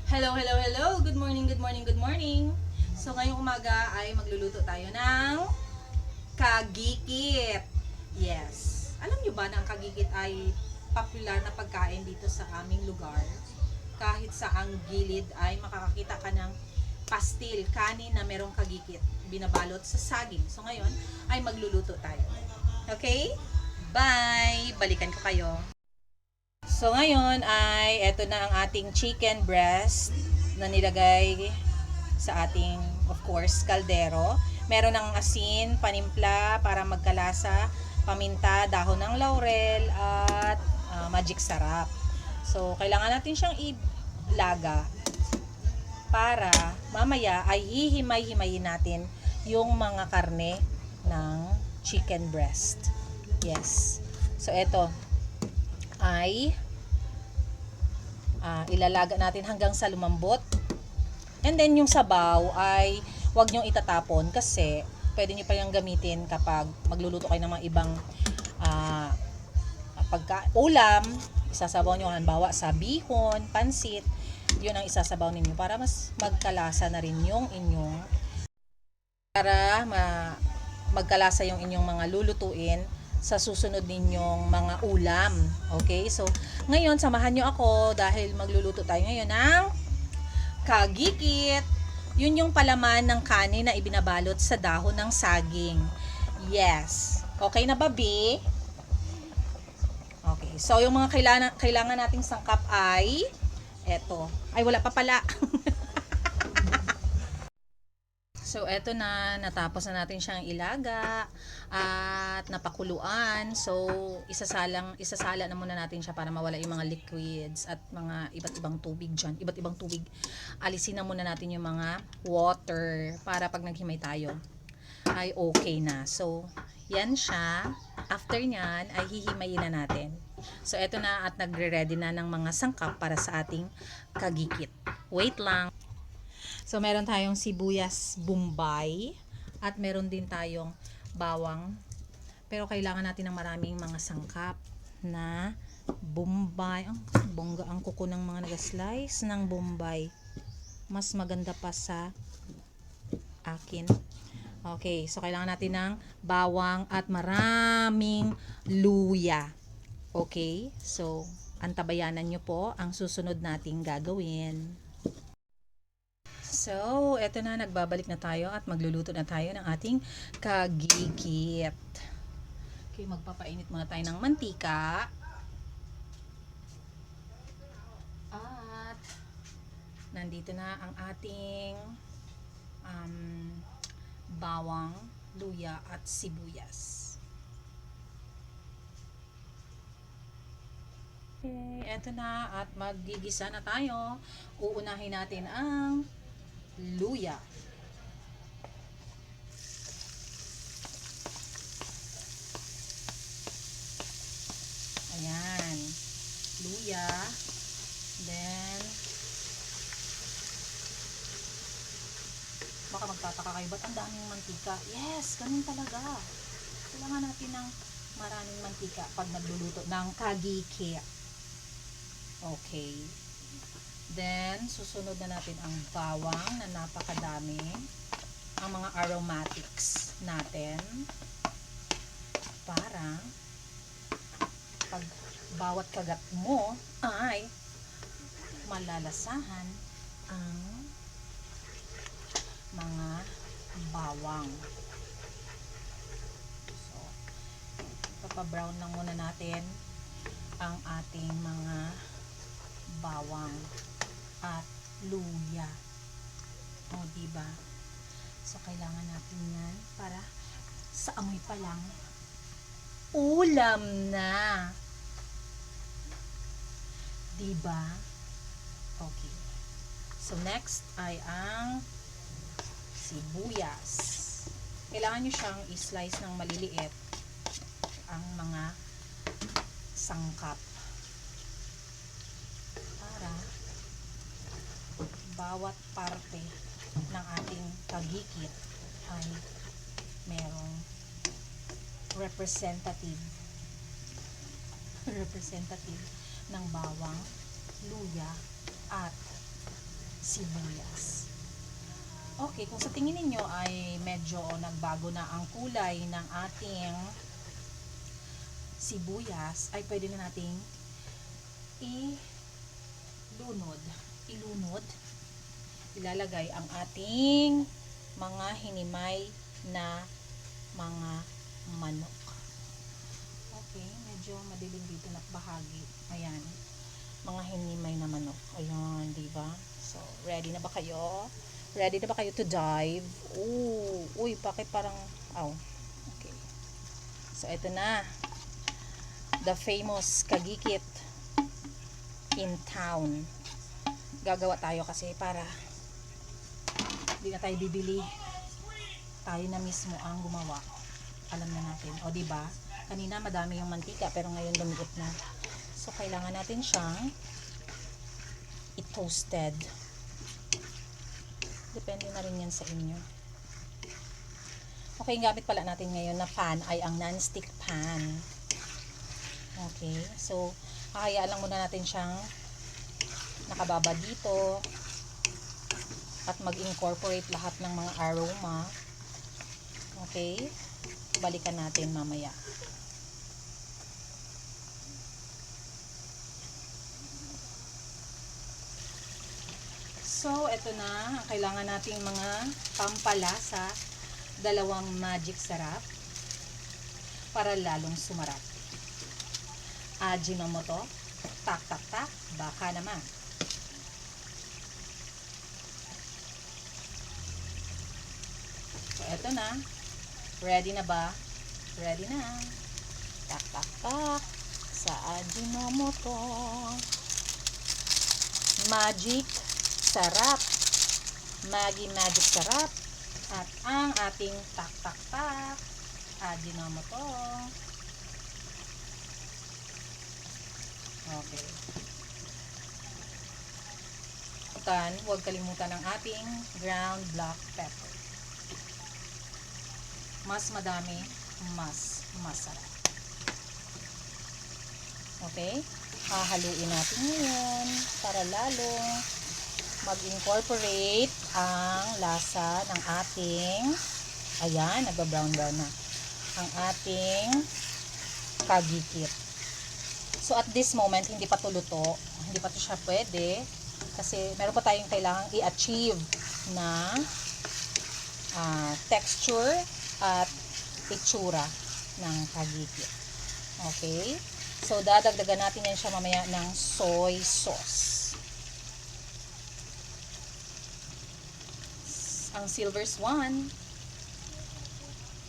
Hello, hello, hello! Good morning, good morning, good morning! So ngayong umaga ay magluluto tayo ng kagikit. Yes. Alam nyo ba na ang kagikit ay popular na pagkain dito sa aming lugar? Kahit sa ang gilid ay makakakita ka ng pastil, kanin na merong kagikit, binabalot sa saging. So ngayon ay magluluto tayo. Okay? Bye! Balikan ko kayo. So ngayon ay eto na ang ating chicken breast na nilagay sa ating, of course, kaldero. Meron ng asin, panimpla para magkalasa, paminta, dahon ng laurel at magic sarap. So kailangan natin siyang ilaga para mamaya ay hihimay-himayin natin yung mga karne ng chicken breast. Yes. So eto ay ilalaga natin hanggang sa lumambot. And then yung sabaw ay huwag nyong itatapon kasi pwede nyo pa yung gamitin kapag magluluto kayo ng mga ibang ulam. Isasabaw nyo halimbawa sa bihon, pansit, yun ang isasabaw ninyo para mas magkalasa na rin yung inyong magkalasa yung inyong mga lulutuin sa susunod ninyong mga ulam. Okay? So, ngayon, samahan nyo ako dahil magluluto tayo ngayon ng kagikit. Yun yung palaman ng kanin na ibinabalot sa dahon ng saging. Yes. Okay na ba, B? Okay. So, yung mga kailangan nating sangkap ay eto. Ay, wala pa pala. So, eto na, natapos na natin siyang ilaga at napakuluan. So, isasala na muna natin siya para mawala yung mga liquids at mga iba't ibang tubig dyan. Iba't ibang tubig. Alisin na muna natin yung mga water para pag naghimay tayo ay okay na. So, yan siya. After nyan, ay hihimayin na natin. So, eto na at nagre-ready na ng mga sangkap para sa ating kagikit. Wait lang. So, meron tayong sibuyas bombay at meron din tayong bawang. Pero kailangan natin ng maraming mga sangkap na bombay. Ang bongga ang kuko ng mga nag-slice ng bombay. Mas maganda pa sa akin. Okay, so kailangan natin ng bawang at maraming luya. Okay, so antabayanan nyo po ang susunod nating gagawin. So, eto na, nagbabalik na tayo at magluluto na tayo ng ating kagikit. Okay, magpapainit muna tayo ng mantika. At, nandito na ang ating bawang, luya at sibuyas. Okay, eto na at maggigisa na tayo. Uunahin natin ang luya. Ayan. Luya. Then, baka magtataka kayo, ba't ang daming mantika? Yes, ganun talaga. Kailangan natin ng maraming mantika pag nagluluto ng kagikit. Okay. Then, susunod na natin ang bawang na napakadami. Ang mga aromatics natin. Para pag bawat kagat mo ay malalasahan ang mga bawang. So, papa-brown lang muna natin ang ating mga bawang at luya. O, diba? So, kailangan natin yan para sa amoy pa lang, ulam na. Diba? Okay. So, next ay ang sibuyas. Kailangan nyo siyang i-slice ng maliliit ang mga sangkap. Para bawat parte ng ating kagikit ay merong representative ng bawang, luya at sibuyas. Okay, kung sa tingin ninyo ay medyo nagbago na ang kulay ng ating sibuyas, ay pwede na nating ilunod, ilalagay ang ating mga hinimay na mga manok. Okay, medyo madilim dito na bahagi. Ayan, mga hinimay na manok. Ayan, diba? So, ready na ba kayo? Ready na ba kayo to dive? Ooh, uy, bakit parang, okay. So, ito na. The famous kagikit in town. Gagawa tayo kasi para hindi na tayo bibili. Tayo na mismo ang gumawa. Alam na natin. O, diba? Kanina madami yung mantika, pero ngayon lumiit na. So, kailangan natin siyang i-toasted. Depende na rin yan sa inyo. Okay, yung gamit pala natin ngayon na pan ay ang non-stick pan. Okay, so kakayaan lang muna natin siyang nakababa dito at mag-incorporate lahat ng mga aroma. Okay, balikan natin mamaya. So, eto na. Ang kailangan nating mga pampalasa. 2 magic sarap para lalong sumarap. Ajinomoto. Tak, tak, tak. Baka naman. So, eto na. Ready na ba? Ready na. Tak, tak, tak. Sa Ajinomoto. Magic sarap. Maggi magic sarap. At ang ating tak tak tak Ajinomoto. Okay. Huwag kalimutan ang ating ground black pepper. Mas madami, mas masarap. Okay? Hahaluin natin ngayon para lalong mag-incorporate ang lasa ng ating, ayan, nagba-brown na ang ating kagikit. So at this moment, hindi pa to luto, hindi pa to siya pwede kasi meron pa tayong kailangang i-achieve na texture at itsura ng kagikit. Okay? So dadagdagan natin yan siya mamaya ng soy sauce. Ang silver swan,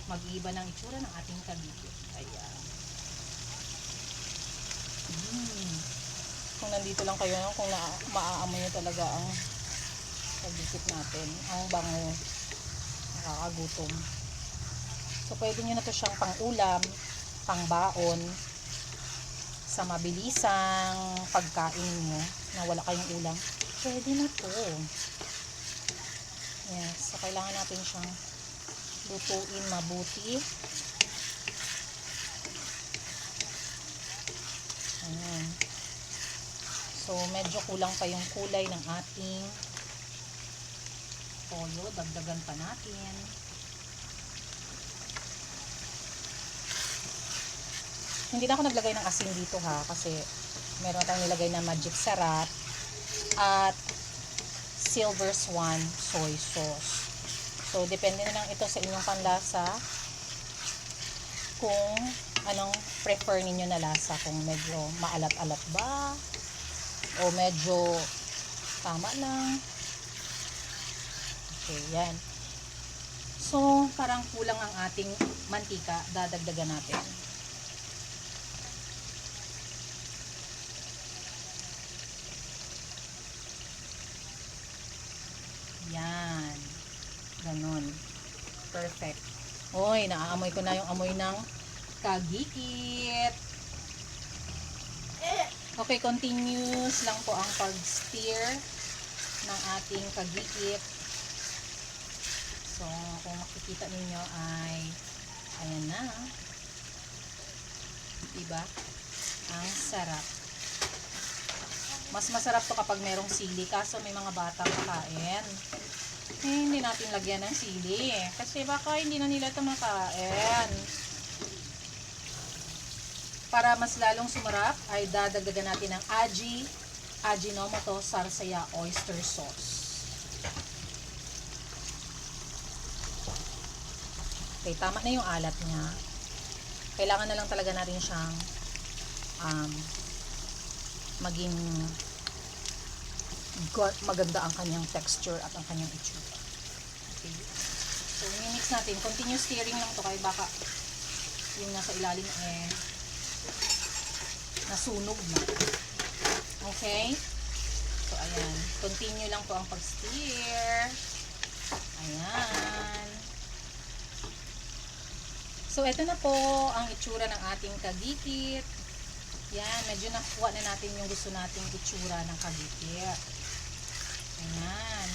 mag-iiba ng itsura ng ating kagikit. Ayan. Kung nandito lang kayo, kung maaamoy nyo talaga ang kagikit natin, ang bango, nakakagutom. So, pwede nyo na to siyang pang-ulam, pang-baon, sa mabilisang pagkain nyo, na wala kayong ulam. Pwede na to. Yes, so kailangan natin siyang lutuin mabuti. Ayan. So, medyo kulang pa yung kulay ng ating toyo. Dagdagan pa natin. Hindi na ako naglagay ng asin dito ha, kasi meron tayong nilagay na magic sarap at silver swan soy sauce. So, depende na lang ito sa inyong panlasa kung anong prefer ninyo na lasa. Kung medyo maalat-alat ba o medyo tama lang. Okay, yan. So, parang kulang ang ating mantika. Dadagdagan natin. Yan. Ganon. Perfect. Oy, naaamoy ko na yung amoy ng kagikit. Okay, continuous lang po ang pag-stir ng ating kagikit. So, kung makikita ninyo ay ayan na. Diba? Ang sarap. Mas masarap to kapag merong sili, kaso may mga batang kakain. Hindi natin lagyan ng sili. Kasi baka hindi na nila ito makain. Para mas lalong sumarap, ay dadagdagan natin ng Ajinomoto Sarsaya Oyster Sauce. Okay, tama na yung alat niya. Kailangan na lang talaga natin siyang maging maganda ang kanyang texture at ang kanyang itsura. Okay. So, i-mix natin. Continuous stirring lang to, kaya baka yung nasa ilalim nasunog na. Okay? So, ayan. Continue lang po ang pag-stir. Ayan. So, ito na po ang itsura ng ating kagikit. Yan, medyo nakuha na natin yung gusto nating itsura ng kagikit. Ayan.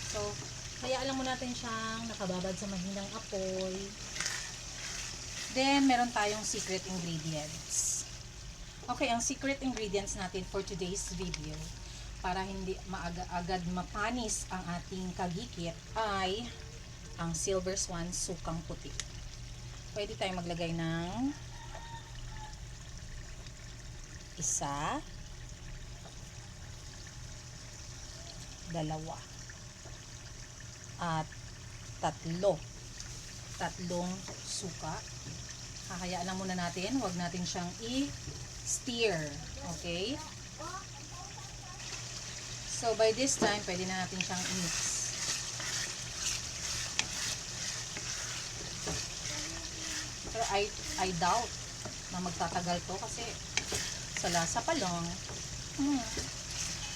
So, hayaan lang muna natin siyang nakababad sa mahinang apoy. Then, meron tayong secret ingredients. Okay, ang secret ingredients natin for today's video, para hindi agad mapanis ang ating kagikit, ay ang Silver Swan sukang puti. Pwede tayong maglagay ng 1, 2, at 3. Tatlong suka. Hahayaan lang muna natin, huwag natin siyang i-stir. Okay? So, by this time, pwede na natin siyang i-mix. Pero I doubt na magtatagal to kasi sa lasa pa lang,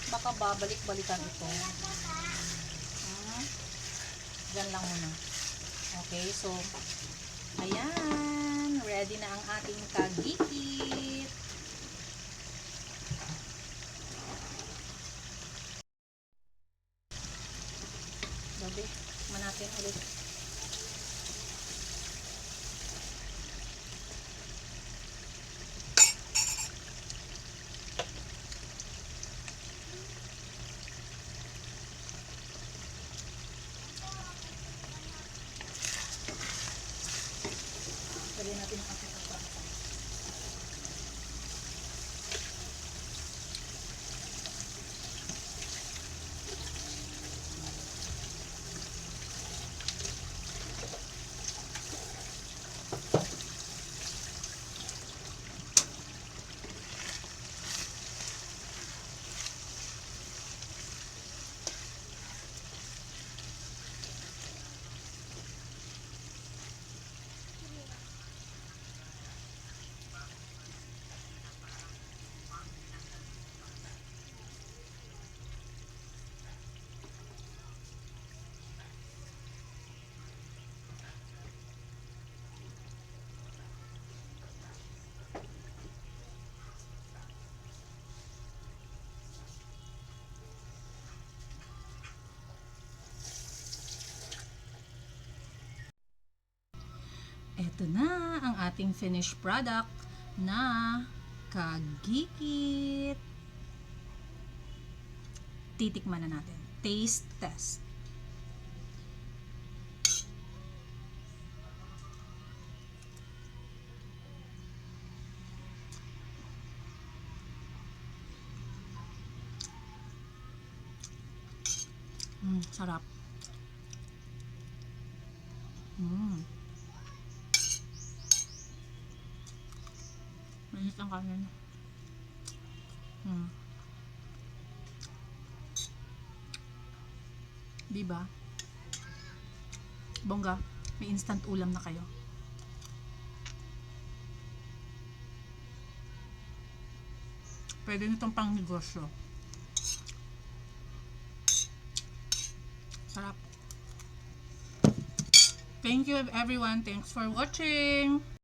baka babalik-balikan ito. Diyan lang muna. Okay, so, ayan, ready na ang ating kagikit. Babi, natin ulit. Lagyan natin ang ating kapal. Ito na ang ating finished product na kagikit. Titikman na natin. Taste test. Sarap. Mainit ang kanin. Diba? Bongga, may instant ulam na kayo. Pwede nitong pang negosyo. Sarap. Thank you everyone. Thanks for watching.